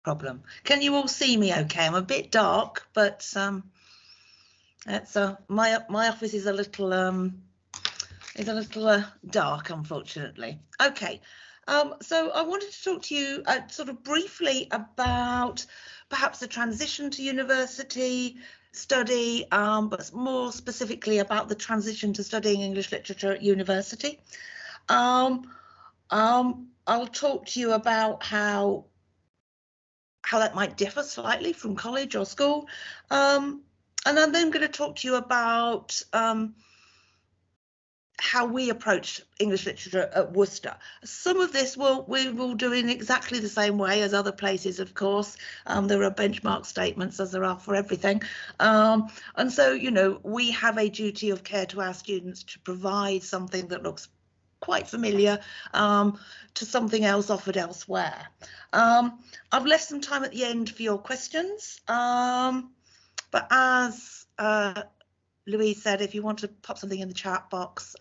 problem. Can you all see me okay? I'm a bit dark, but it's my office is a little dark, unfortunately. Okay, so I wanted to talk to you sort of briefly about perhaps the transition to university study, but more specifically about the transition to studying English literature at university. I'll talk to you about how that might differ slightly from college or school, and I'm then going to talk to you about how we approach English literature at Worcester. Some of this we will do in exactly the same way as other places, of course. There are benchmark statements, as there are for everything. And so, you know, we have a duty of care to our students to provide something that looks quite familiar to something else offered elsewhere. I've left some time at the end for your questions, but as Louise said, if you want to pop something in the chat box,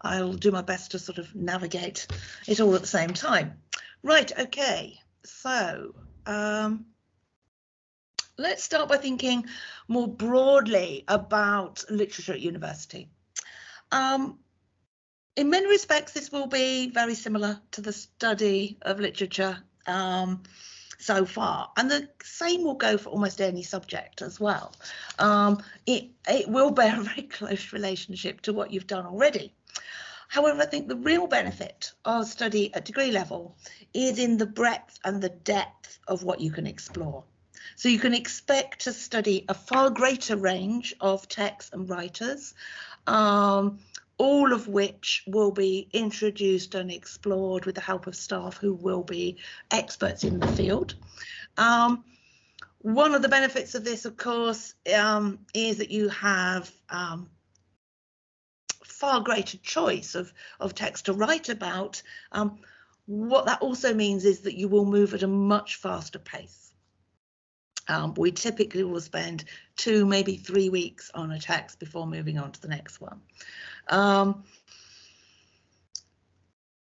I'll do my best to sort of navigate it all at the same time. Right, okay, so let's start by thinking more broadly about literature at university. In many respects, this will be very similar to the study of literature so far, and the same will go for almost any subject as well. It will bear a very close relationship to what you've done already. However, I think the real benefit of study at degree level is in the breadth and the depth of what you can explore. So you can expect to study a far greater range of texts and writers, all of which will be introduced and explored with the help of staff who will be experts in the field. One of the benefits of this, of course, is that you have far greater choice of text to write about. What that also means is that you will move at a much faster pace. We typically will spend 2, maybe 3 weeks on a text before moving on to the next one.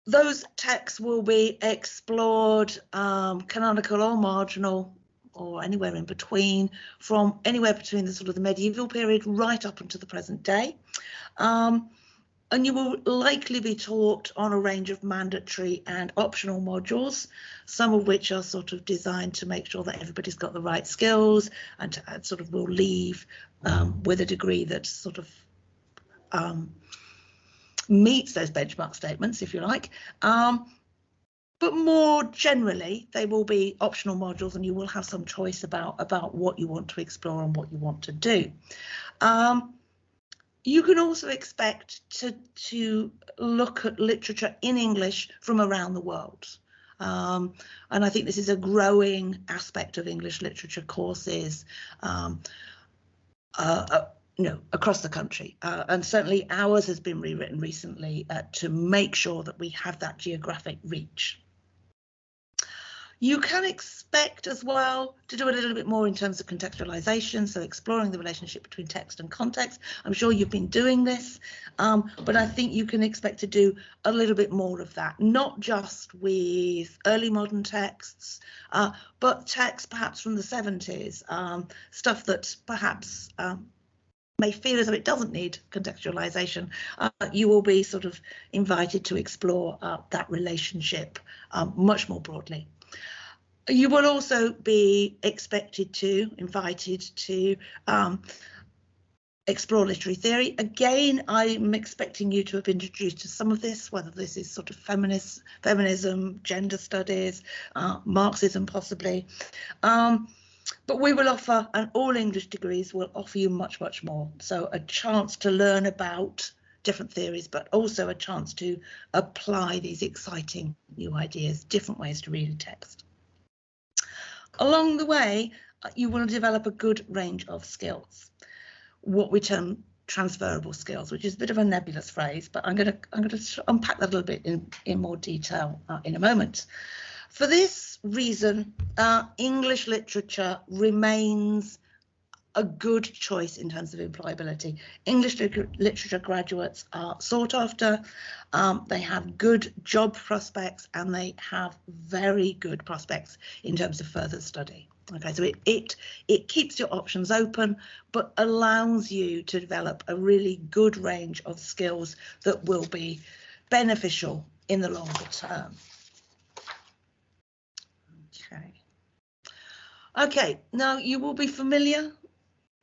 Those texts will be explored, canonical or marginal, or anywhere in between, from anywhere between the sort of the medieval period right up until the present day. And you will likely be taught on a range of mandatory and optional modules, some of which are sort of designed to make sure that everybody's got the right skills and sort of will leave with a degree that sort of meets those benchmark statements, if you like. But more generally, they will be optional modules, and you will have some choice about what you want to explore and what you want to do. You can also expect to look at literature in English from around the world. And I think this is a growing aspect of English literature courses across the country. And certainly ours has been rewritten recently to make sure that we have that geographic reach. You can expect as well to do a little bit more in terms of contextualization, so exploring the relationship between text and context. I'm sure you've been doing this, but I think you can expect to do a little bit more of that, not just with early modern texts, but texts perhaps from the 70s, stuff that perhaps may feel as though it doesn't need contextualization. You will be sort of invited to explore that relationship much more broadly. You will also be invited to explore literary theory. Again, I'm expecting you to have been introduced to some of this, whether this is sort of feminism, gender studies, Marxism possibly. But we will offer, and all English degrees will offer you much, much more. So a chance to learn about different theories, but also a chance to apply these exciting new ideas, different ways to read a text. Along the way, you will develop a good range of skills, what we term transferable skills, which is a bit of a nebulous phrase, but I'm going to unpack that a little bit in more detail in a moment. For this reason, English literature remains a good choice in terms of employability. English literature graduates are sought after, they have good job prospects, and they have very good prospects in terms of further study. Okay, so it keeps your options open, but allows you to develop a really good range of skills that will be beneficial in the longer term. Okay, now you will be familiar,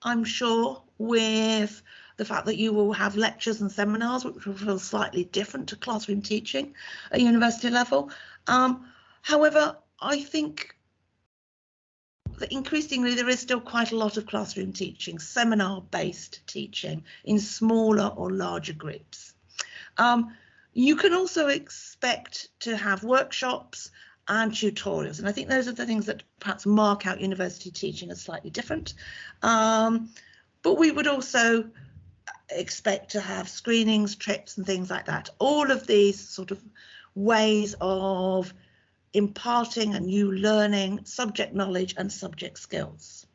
I'm sure, with the fact that you will have lectures and seminars which will feel slightly different to classroom teaching at university level. However, I think that increasingly there is still quite a lot of classroom teaching, seminar-based teaching in smaller or larger groups. You can also expect to have workshops and tutorials, and I think those are the things that perhaps mark out university teaching as slightly different. But we would also expect to have screenings, trips and things like that. All of these sort of ways of imparting a new learning, subject knowledge and subject skills.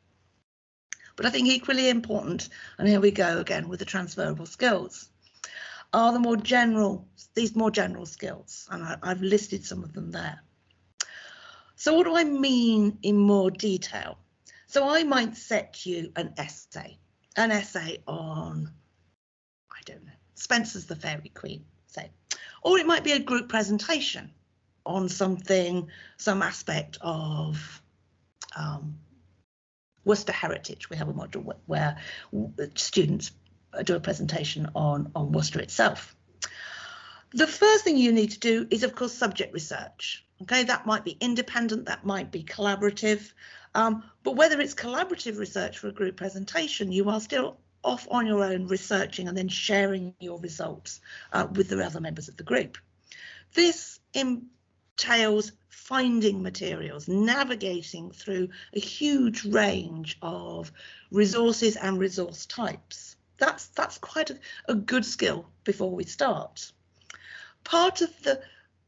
But I think equally important, and here we go again with the transferable skills, are these more general skills, and I've listed some of them there. So what do I mean in more detail? So I might set you an essay on, I don't know, Spencer's the Fairy Queen, say, or it might be a group presentation on something, some aspect of Worcester heritage. We have a module where students do a presentation on Worcester itself. The first thing you need to do is, of course, subject research. Okay, that might be independent, that might be collaborative, but whether it's collaborative research for a group presentation, you are still off on your own researching and then sharing your results with the other members of the group. This entails finding materials, navigating through a huge range of resources and resource types. That's quite a good skill before we start. Part of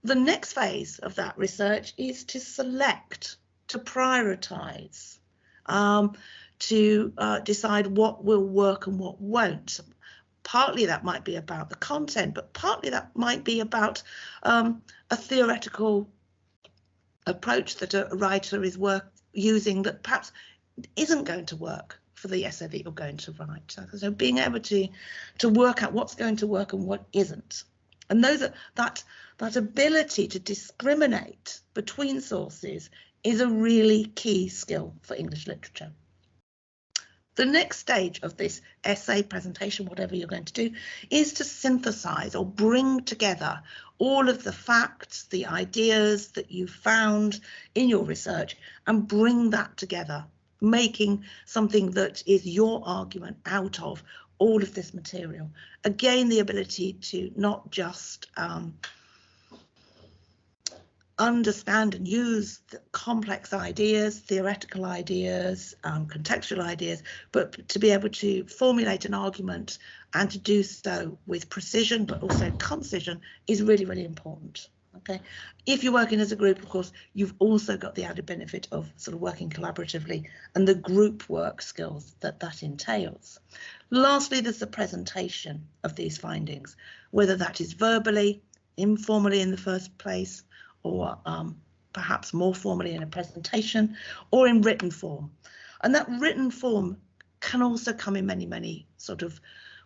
the next phase of that research is to select, to prioritize, to decide what will work and what won't. Partly that might be about the content, but partly that might be about a theoretical approach that a writer is using that perhaps isn't going to work for the essay that you're going to write. So being able to work out what's going to work and what isn't. And that ability to discriminate between sources is a really key skill for English literature. The next stage of this essay, presentation, whatever you're going to do, is to synthesize or bring together all of the facts, the ideas that you found in your research, and bring that together, making something that is your argument out of all of this material. Again, the ability to not just understand and use the complex ideas, theoretical ideas, contextual ideas, but to be able to formulate an argument and to do so with precision but also concision is really, really important. Okay, if you're working as a group, of course, you've also got the added benefit of sort of working collaboratively and the group work skills that entails. Lastly, there's the presentation of these findings, whether that is verbally, informally in the first place, or perhaps more formally in a presentation, or in written form. And that written form can also come in many, many sort of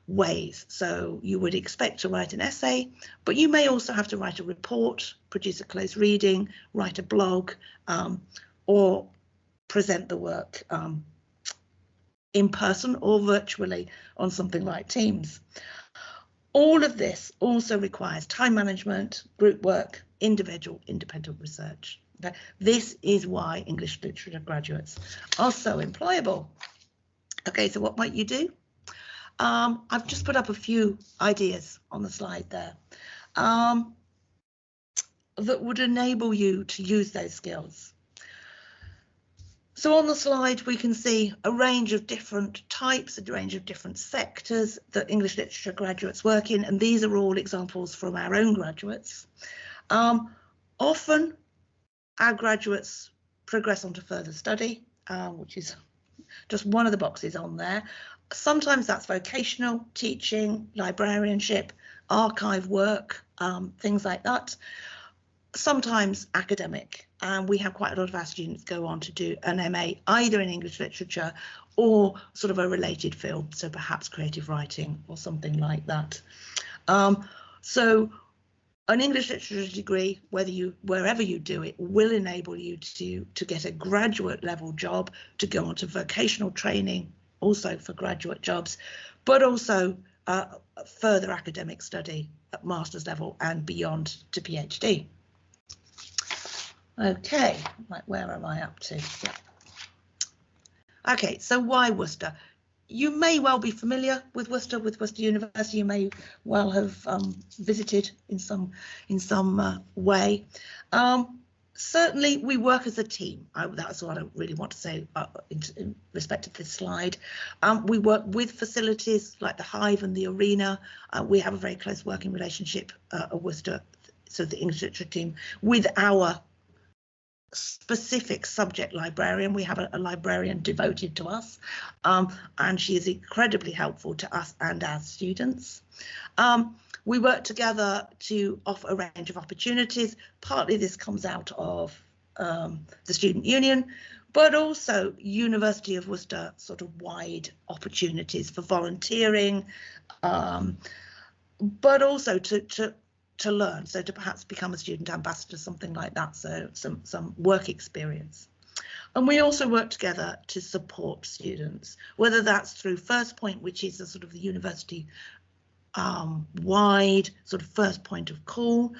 ways. So you would expect to write an essay, but you may also have to write a report, produce a close reading, write a blog, or present the work in person or virtually on something like Teams. All of this also requires time management, group work, individual, independent research. Okay? This is why English literature graduates are so employable. Okay, so what might you do? I've just put up a few ideas on the slide there that would enable you to use those skills. So on the slide, we can see a range of different types, a range of different sectors that English literature graduates work in, and these are all examples from our own graduates. Often our graduates progress on to further study, which is just one of the boxes on there. Sometimes that's vocational, teaching, librarianship, archive work, things like that. Sometimes academic, and we have quite a lot of our students go on to do an MA either in English literature or sort of a related field, so perhaps creative writing or something like that. So an English literature degree, wherever you do it, will enable you to get a graduate level job, to go on to vocational training, also for graduate jobs, but also further academic study at master's level and beyond to PhD. Okay, right, where am I up to? Yeah. Okay, so why Worcester? You may well be familiar with Worcester University. You may well have visited in some way. Certainly, we work as a team. That's what I really want to say in respect of this slide. We work with facilities like the Hive and the Arena. We have a very close working relationship at Worcester, so the English literature team, with our specific subject librarian. We have a librarian devoted to us, and she is incredibly helpful to us and our students. We work together to offer a range of opportunities. Partly this comes out of the student union, but also University of Worcester sort of wide opportunities for volunteering, but also to learn, so to perhaps become a student ambassador, something like that, so some work experience. And we also work together to support students, whether that's through First Point, which is a sort of the university wide sort of first point of call,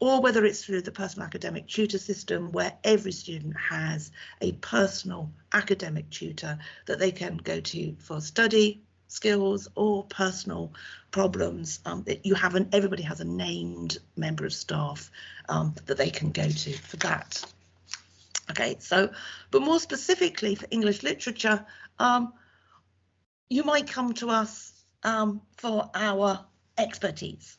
or whether it's through the personal academic tutor system, where every student has a personal academic tutor that they can go to for study skills or personal problems. Everybody has a named member of staff that they can go to for that. Okay, so, but more specifically for English literature, you might come to us for our expertise.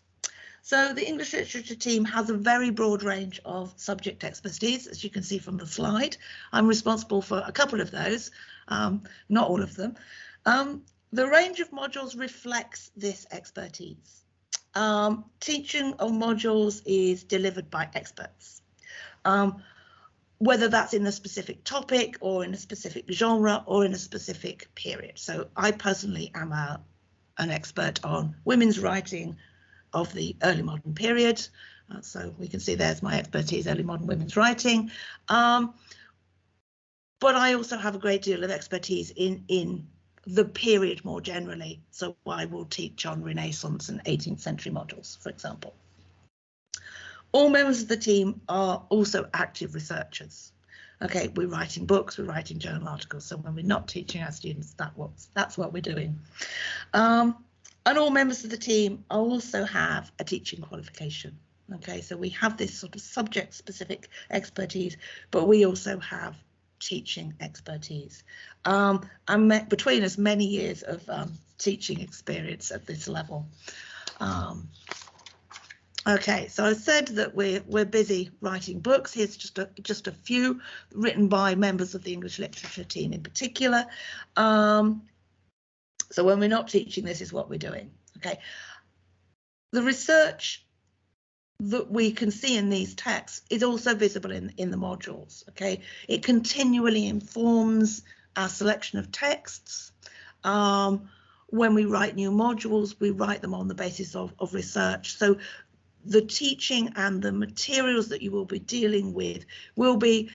So the English literature team has a very broad range of subject expertise, as you can see from the slide. I'm responsible for a couple of those, not all of them. The range of modules reflects this expertise. Teaching of modules is delivered by experts, whether that's in a specific topic or in a specific genre or in a specific period. So I personally am an expert on women's writing of the early modern period. So we can see there's my expertise, early modern women's writing. But I also have a great deal of expertise in the period more generally. So I will teach on Renaissance and 18th century modules, for example. All members of the team are also active researchers. Okay, we're writing books, we're writing journal articles. So when we're not teaching our students, that's what we're doing. And all members of the team also have a teaching qualification. Okay, so we have this sort of subject specific expertise, but we also have teaching expertise. And between us, many years of teaching experience at this level. Okay, so I said that we're busy writing books. Here's just a few written by members of the English literature team in particular. So when we're not teaching, this is what we're doing. Okay, the research that we can see in these texts is also visible in the modules. Okay, it continually informs our selection of texts. When we write new modules, we write them on the basis of research. So the teaching and the materials that you will be dealing with will be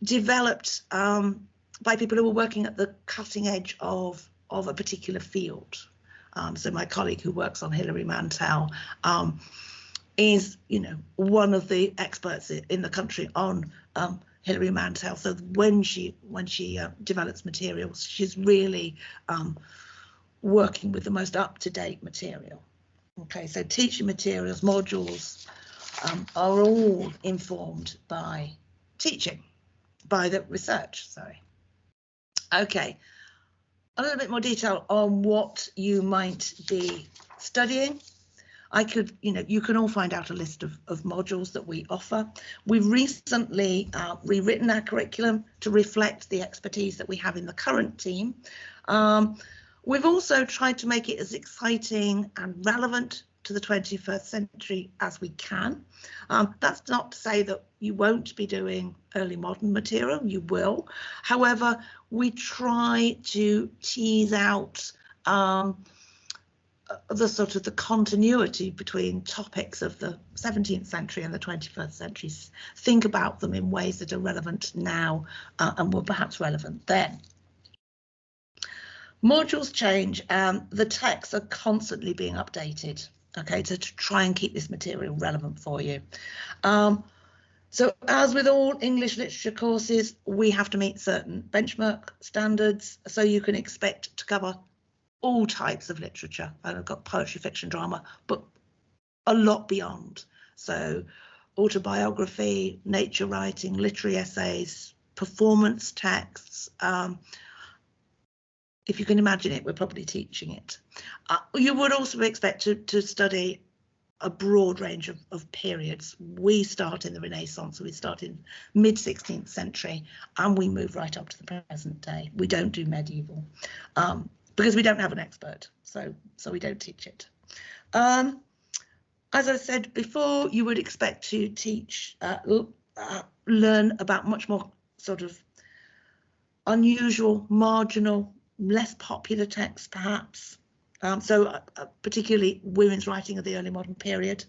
developed by people who are working at the cutting edge of a particular field. So my colleague who works on Hilary Mantel is, one of the experts in the country on Hilary Mantel. So when she develops materials, she's really working with the most up-to-date material. Okay, so teaching materials, modules are all informed by the research, sorry. Okay, a little bit more detail on what you might be studying. you can all find out a list of modules that we offer. We've recently rewritten our curriculum to reflect the expertise that we have in the current team. We've also tried to make it as exciting and relevant to the 21st century as we can. That's not to say that you won't be doing early modern material, you will. However, we try to tease out the continuity between topics of the 17th century and the 21st century. Think about them in ways that are relevant now and were perhaps relevant then. Modules change and the texts are constantly being updated, okay, to try and keep this material relevant for you. So as with all English literature courses, we have to meet certain benchmark standards, so you can expect to cover all types of literature. I've got poetry, fiction, drama, but a lot beyond. So autobiography, nature writing, literary essays, performance texts. If you can imagine it, we're probably teaching it. You would also expect to study a broad range of periods. We start in the Renaissance, we start in mid-16th century, and we move right up to the present day. We don't do medieval because we don't have an expert, so we don't teach it. As I said before, you would expect to teach, learn about much more sort of unusual, marginal, less popular texts, perhaps. Particularly women's writing of the early modern period.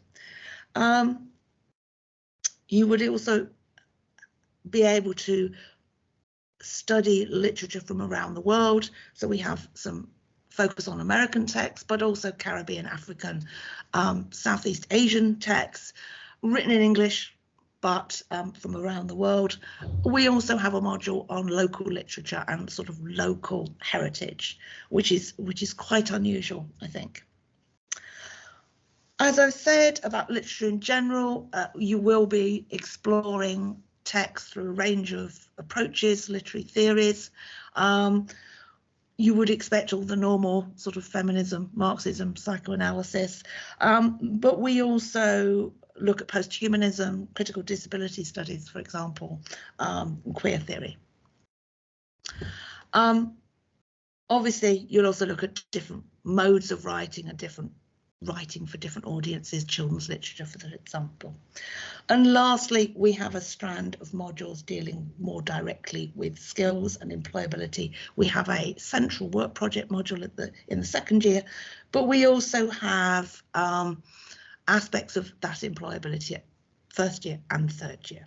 You would also be able to study literature from around the world. So we have some focus on American texts, but also Caribbean, African, Southeast Asian texts written in English, but from around the world. We also have a module on local literature and sort of local heritage, which is quite unusual, I think. As I've said about literature in general, you will be exploring text through a range of approaches, literary theories. You would expect all the normal sort of feminism, Marxism, psychoanalysis, but we also look at post-humanism, critical disability studies, for example, queer theory. Obviously, you'll also look at different modes of writing and different writing for different audiences, children's literature, for example. And lastly, we have a strand of modules dealing more directly with skills and employability. We have a central work project module in the second year, but we also have aspects of that employability at first year and third year.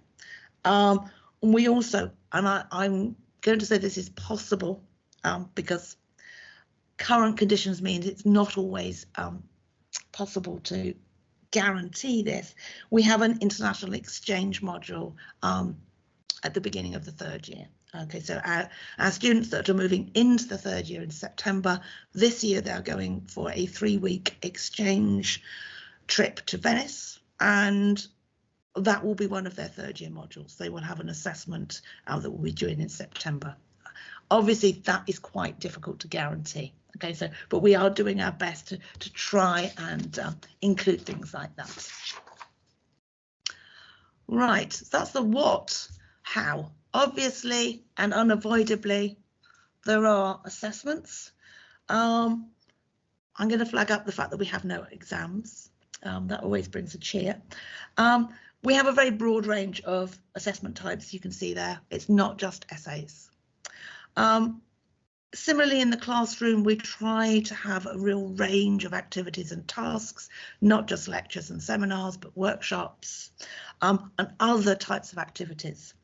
We also, and I'm going to say this is possible because current conditions means it's not always possible to guarantee this. We have an international exchange module at the beginning of the third year. Okay, so our students that are moving into the third year in September, this year they're going for a 3-week exchange trip to Venice, and that will be one of their third year modules. They will have an assessment that will be due in September. Obviously, that is quite difficult to guarantee. Okay, so but we are doing our best to try and include things like that. Right, so that's the what. How? Obviously and unavoidably, there are assessments. I'm going to flag up the fact that we have no exams. That always brings a cheer. We have a very broad range of assessment types. You can see there, it's not just essays. Similarly, in the classroom, we try to have a real range of activities and tasks, not just lectures and seminars, but workshops and other types of activities.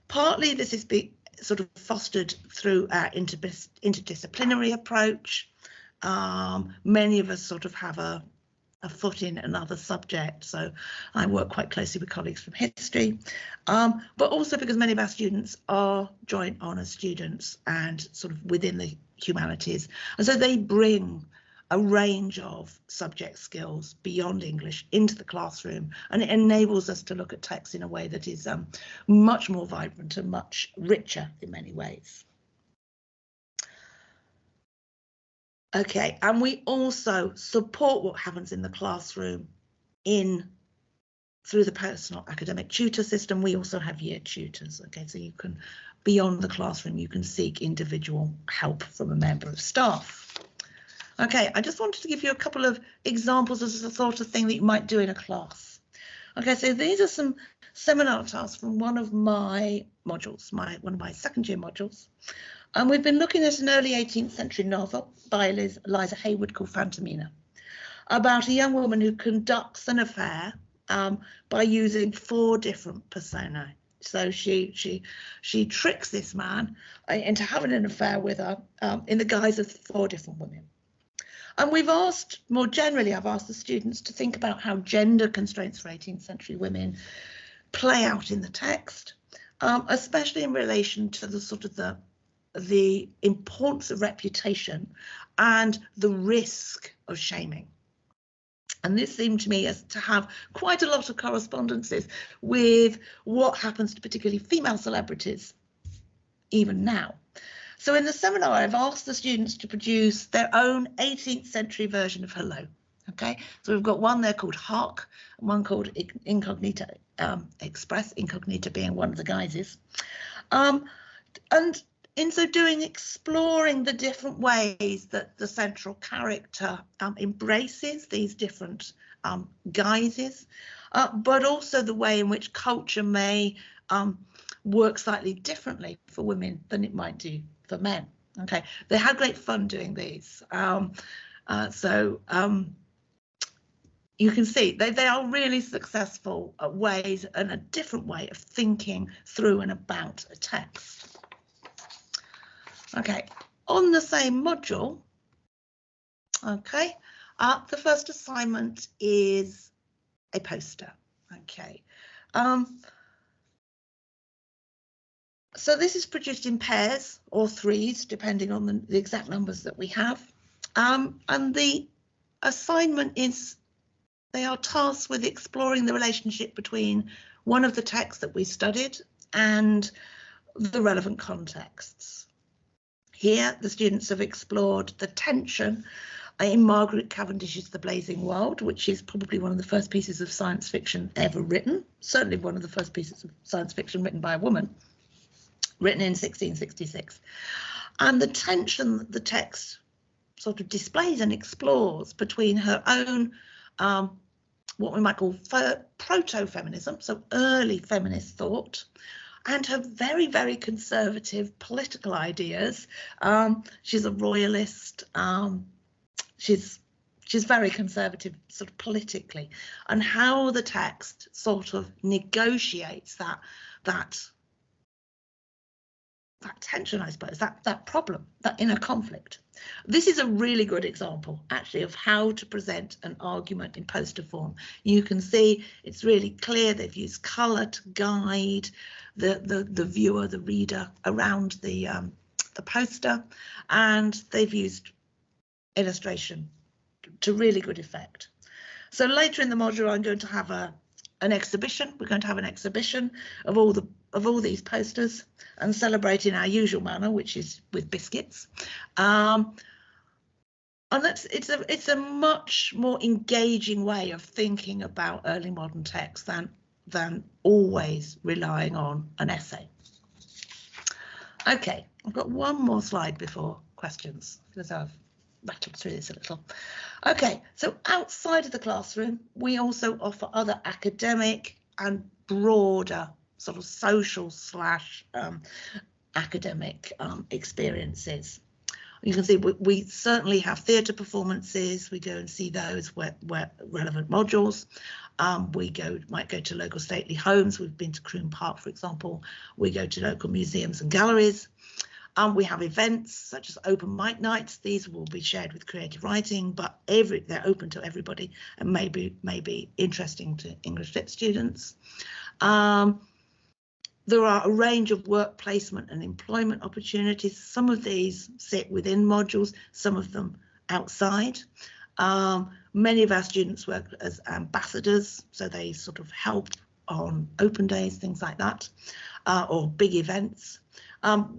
Partly this is sort of fostered through our interdisciplinary approach. Many of us sort of have a foot in another subject, so I work quite closely with colleagues from history, but also because many of our students are joint honours students and sort of within the humanities, and so they bring a range of subject skills beyond English into the classroom, and it enables us to look at text in a way that is much more vibrant and much richer in many ways. Okay, and we also support what happens in the classroom through the personal academic tutor system. We also have year tutors. Okay, so you can, beyond the classroom, you can seek individual help from a member of staff. Okay, I just wanted to give you a couple of examples of the sort of thing that you might do in a class. Okay, so these are some seminar tasks from one of my modules, one of my second year modules. And we've been looking at an early 18th century novel by Eliza Haywood called Phantomina, about a young woman who conducts an affair by using 4 different personae. So she tricks this man into having an affair with her in the guise of 4 different women. And we've asked, more generally, I've asked the students to think about how gender constraints for 18th century women play out in the text, especially in relation to the sort of the importance of reputation and the risk of shaming. And this seemed to me as to have quite a lot of correspondences with what happens to particularly female celebrities even now. So in the seminar, I've asked the students to produce their own 18th century version of hello. Okay, so we've got one there called Hark, and one called Incognita Express, Incognita being one of the guises. And in so doing, exploring the different ways that the central character embraces these different guises, but also the way in which culture may work slightly differently for women than it might do for men. Okay, they had great fun doing these. You can see they are really successful ways and a different way of thinking through and about a text. Okay, on the same module, okay, the first assignment is a poster. Okay, so this is produced in pairs or threes, depending on the exact numbers that we have. And the assignment is, they are tasked with exploring the relationship between one of the texts that we studied and the relevant contexts. Here, the students have explored the tension in Margaret Cavendish's The Blazing World, which is probably one of the first pieces of science fiction ever written, certainly one of the first pieces of science fiction written by a woman, written in 1666. And the tension that the text sort of displays and explores between her own what we might call proto-feminism, so early feminist thought, and her very, very conservative political ideas. She's a royalist. She's very conservative, sort of politically, and how the text sort of negotiates that tension, I suppose, that problem, that inner conflict. This is a really good example, actually, of how to present an argument in poster form. You can see it's really clear. They've used colour to guide the viewer, the reader, around the poster, and they've used illustration to really good effect. So later in the module, I'm going to have an exhibition. We're going to have an exhibition of all these posters and celebrate in our usual manner, which is with biscuits. And it's a much more engaging way of thinking about early modern text than always relying on an essay. Okay, I've got one more slide before questions, because I've rattled through this a little. Okay, so outside of the classroom, we also offer other academic and broader sort of social / academic experiences. You can see we certainly have theatre performances. We go and see those where relevant modules. We might go to local stately homes. We've been to Croom Park, for example. We go to local museums and galleries. We have events such as open mic nights. These will be shared with creative writing, but they're open to everybody and may be interesting to English Lit students. There are a range of work placement and employment opportunities. Some of these sit within modules, some of them outside. Many of our students work as ambassadors, so they sort of help on open days, things like that, or big events.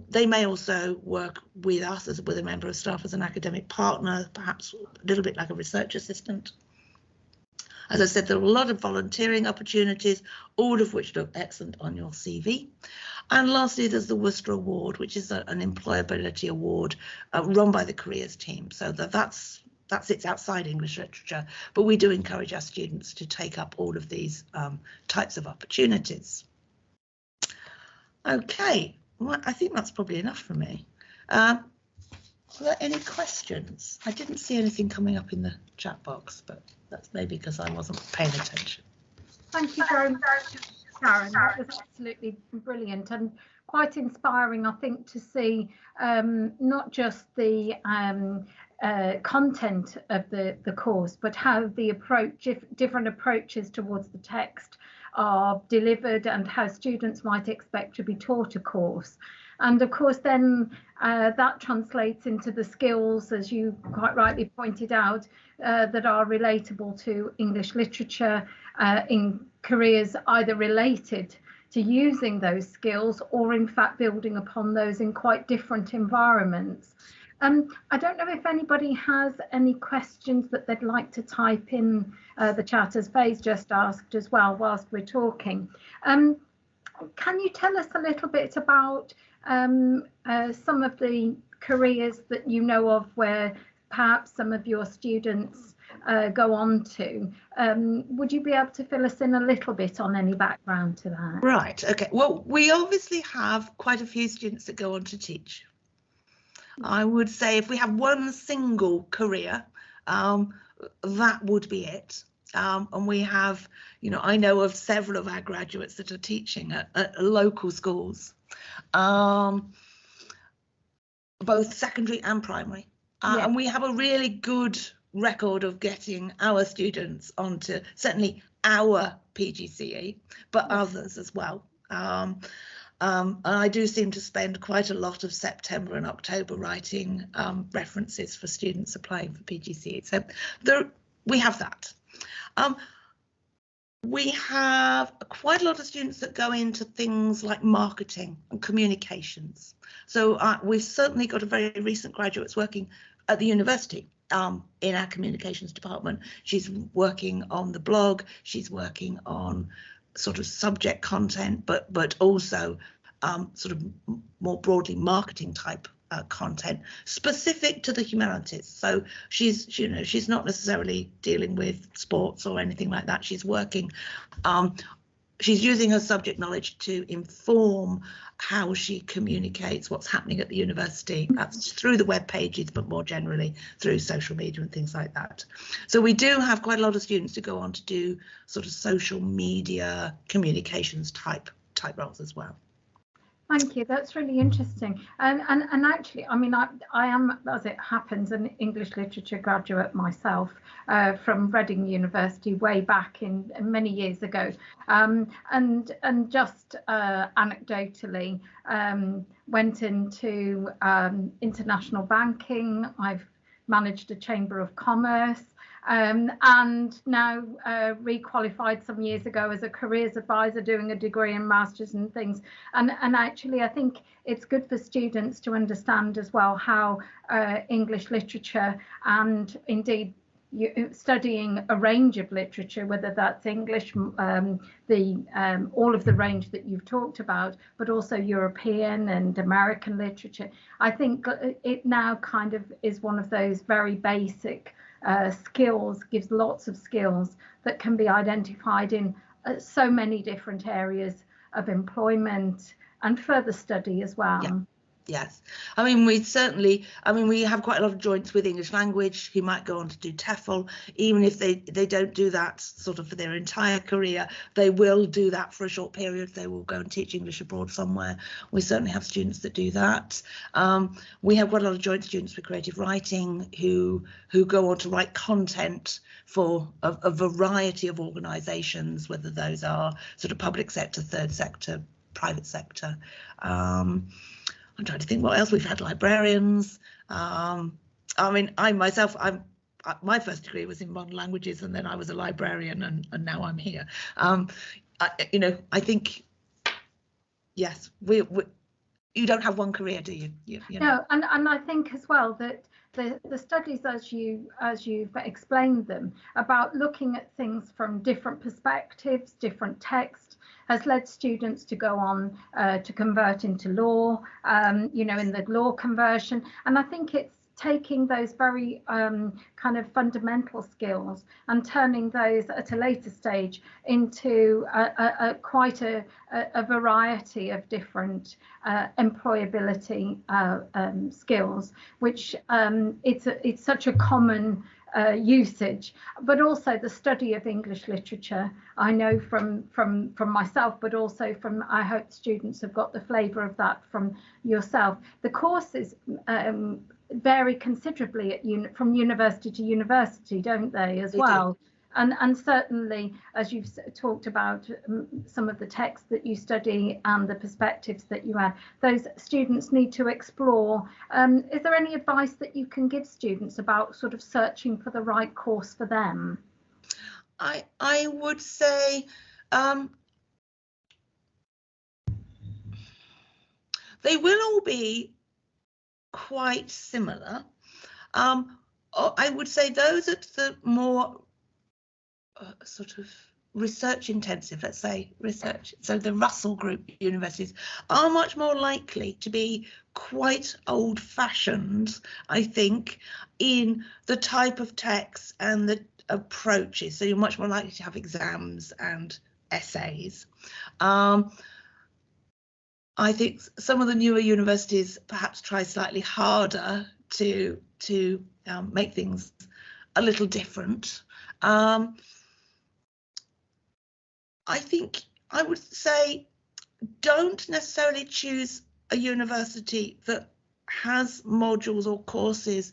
They may also work with us as with a member of staff as an academic partner, perhaps a little bit like a research assistant. As I said, there are a lot of volunteering opportunities, all of which look excellent on your CV. And lastly, there's the Worcester Award, which is an employability award run by the careers team. So that sits outside English literature, but we do encourage our students to take up all of these types of opportunities. Okay, well, I think that's probably enough for me. Are there any questions? I didn't see anything coming up in the chat box, but that's maybe because I wasn't paying attention. Thank you very much, Sharon. That was absolutely brilliant and quite inspiring, I think, to see not just the content of the course, but how the different approaches towards the text are delivered and how students might expect to be taught a course. And of course, then that translates into the skills, as you quite rightly pointed out, that are relatable to English literature in careers either related to using those skills or in fact building upon those in quite different environments. I don't know if anybody has any questions that they'd like to type in the chat, as Faye's just asked as well whilst we're talking. Can you tell us a little bit about some of the careers that you know of where perhaps some of your students go on to? Would you be able to fill us in a little bit on any background to that? Right, okay. Well, we obviously have quite a few students that go on to teach. I would say if we have one single career, that would be it. And we have, you know, I know of several of our graduates that are teaching at local schools, both secondary and primary. Yeah. And we have a really good record of getting our students onto certainly our PGCE, but others as well. And I do seem to spend quite a lot of September and October writing references for students applying for PGCE. So we have that. We have quite a lot of students that go into things like marketing and communications. So we've certainly got a very recent graduate working at the university in our communications department. She's working on the blog, she's working on sort of subject content, but also sort of more broadly marketing type content specific to the humanities. So she's not necessarily dealing with sports or anything like that. She's working, she's using her subject knowledge to inform how she communicates what's happening at the university. That's through the web pages, but more generally through social media and things like that. So we do have quite a lot of students who go on to do sort of social media communications type roles as well. Thank you. That's really interesting. And actually, I mean, I am, as it happens, an English literature graduate myself from Reading University way back in many years ago. And just anecdotally, went into international banking. I've managed a chamber of commerce. And now re-qualified some years ago as a careers advisor, doing a degree and masters and things. And actually, I think it's good for students to understand as well how English literature and indeed studying a range of literature, whether that's English, all of the range that you've talked about, but also European and American literature. I think it now kind of is one of those very basic skills, gives lots of skills that can be identified in so many different areas of employment and further study as well. Yeah. Yes, I mean, we have quite a lot of joints with English language who might go on to do TEFL. Even if they don't do that sort of for their entire career, they will do that for a short period. They will go and teach English abroad somewhere. We certainly have students that do that. We have quite a lot of joint students with creative writing who go on to write content for a variety of organisations, whether those are sort of public sector, third sector, private sector. I'm trying to think what else we've had. Librarians. I mean, my first degree was in modern languages, and then I was a librarian, and now I'm here. I think yes, you don't have one career, do you? You know. No, and I think as well that the studies, as you've explained them, about looking at things from different perspectives, different texts, has led students to go on to convert into law, you know, in the law conversion. And I think it's taking those very kind of fundamental skills and turning those at a later stage into quite a variety of different employability skills, which it's such a common usage. But also the study of English literature, I know from myself, but also from, I hope students have got the flavour of that from yourself. The courses vary considerably from university to university, don't they, as well? And certainly, as you've talked about, some of the texts that you study and the perspectives that you have, those students need to explore. Is there any advice that you can give students about sort of searching for the right course for them? I would say they will all be quite similar. I would say those at the more sort of research intensive, let's say research, so the Russell Group universities are much more likely to be quite old-fashioned, I think, in the type of texts and the approaches. So you're much more likely to have exams and essays. I think some of the newer universities perhaps try slightly harder to make things a little different. I think I would say don't necessarily choose a university that has modules or courses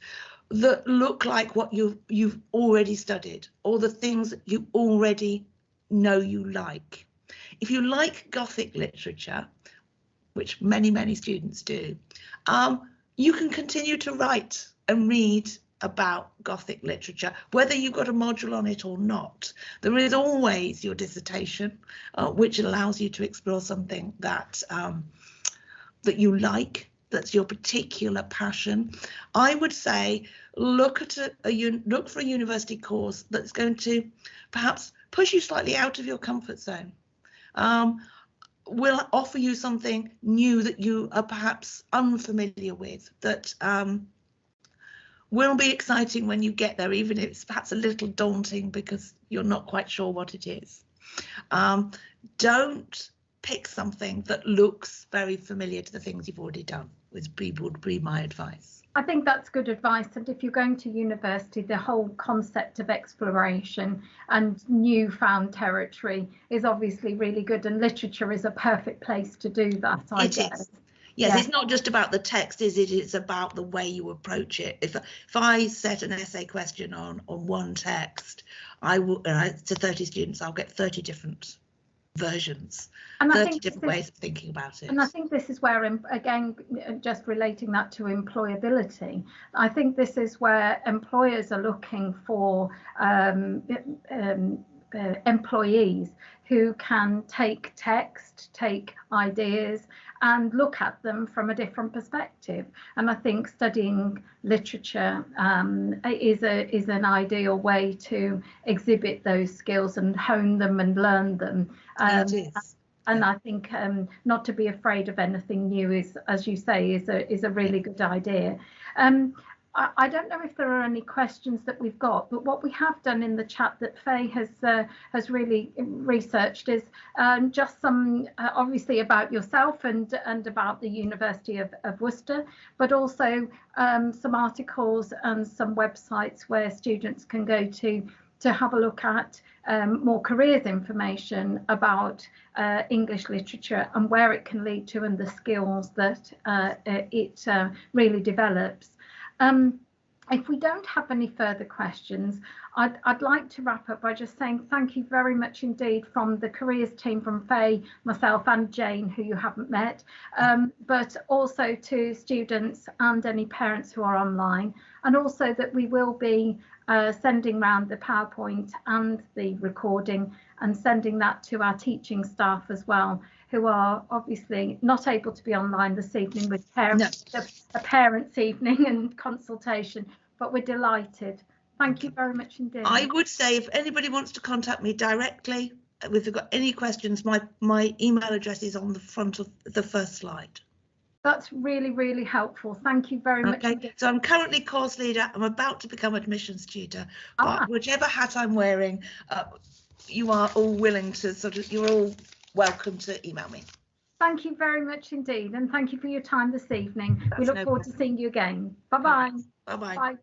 that look like what you've already studied or the things that you already know you like. If you like Gothic literature, which many students do, you can continue to write and read about Gothic literature, whether you've got a module on it or not. There is always your dissertation, which allows you to explore something that that you like, that's your particular passion. I would say look at look for a university course that's going to perhaps push you slightly out of your comfort zone. Will offer you something new that you are perhaps unfamiliar with, that will be exciting when you get there, even if it's perhaps a little daunting because you're not quite sure what it is. Don't pick something that looks very familiar to the things you've already done, would be my advice. I think that's good advice. And if you're going to university, the whole concept of exploration and newfound territory is obviously really good. And literature is a perfect place to do that, I guess. Yes, yeah. It's not just about the text, is it? It's about the way you approach it. If I set an essay question on one text, I will to 30 students, I'll get 30 different versions, and 30 different ways of thinking about it. And I think this is where, again, just relating that to employability, I think this is where employers are looking for employees who can take text, take ideas and look at them from a different perspective. And I think studying literature is an ideal way to exhibit those skills and hone them and learn them. And I think not to be afraid of anything new is, as you say, is a really good idea. I don't know if there are any questions that we've got, but what we have done in the chat that Faye has really researched is just some, obviously, about yourself and about the University of Worcester, but also some articles and some websites where students can go to have a look at more careers information about English literature and where it can lead to and the skills that it really develops. If we don't have any further questions, I'd like to wrap up by just saying thank you very much indeed from the careers team, from Faye, myself and Jane, who you haven't met, but also to students and any parents who are online, and also that we will be sending round the PowerPoint and the recording and sending that to our teaching staff as well, who are obviously not able to be online this evening with parents, No. a parents' evening and consultation, but we're delighted. Thank you very much indeed. I would say if anybody wants to contact me directly, if they've got any questions, my email address is on the front of the first slide. That's really, really helpful. Thank you very much. Okay, so I'm currently course leader. I'm about to become admissions tutor, but whichever hat I'm wearing, you are all willing to you're all welcome to email me. Thank you very much indeed. And thank you for your time this evening. We look forward to seeing you again. Bye-bye. Bye-bye. Bye.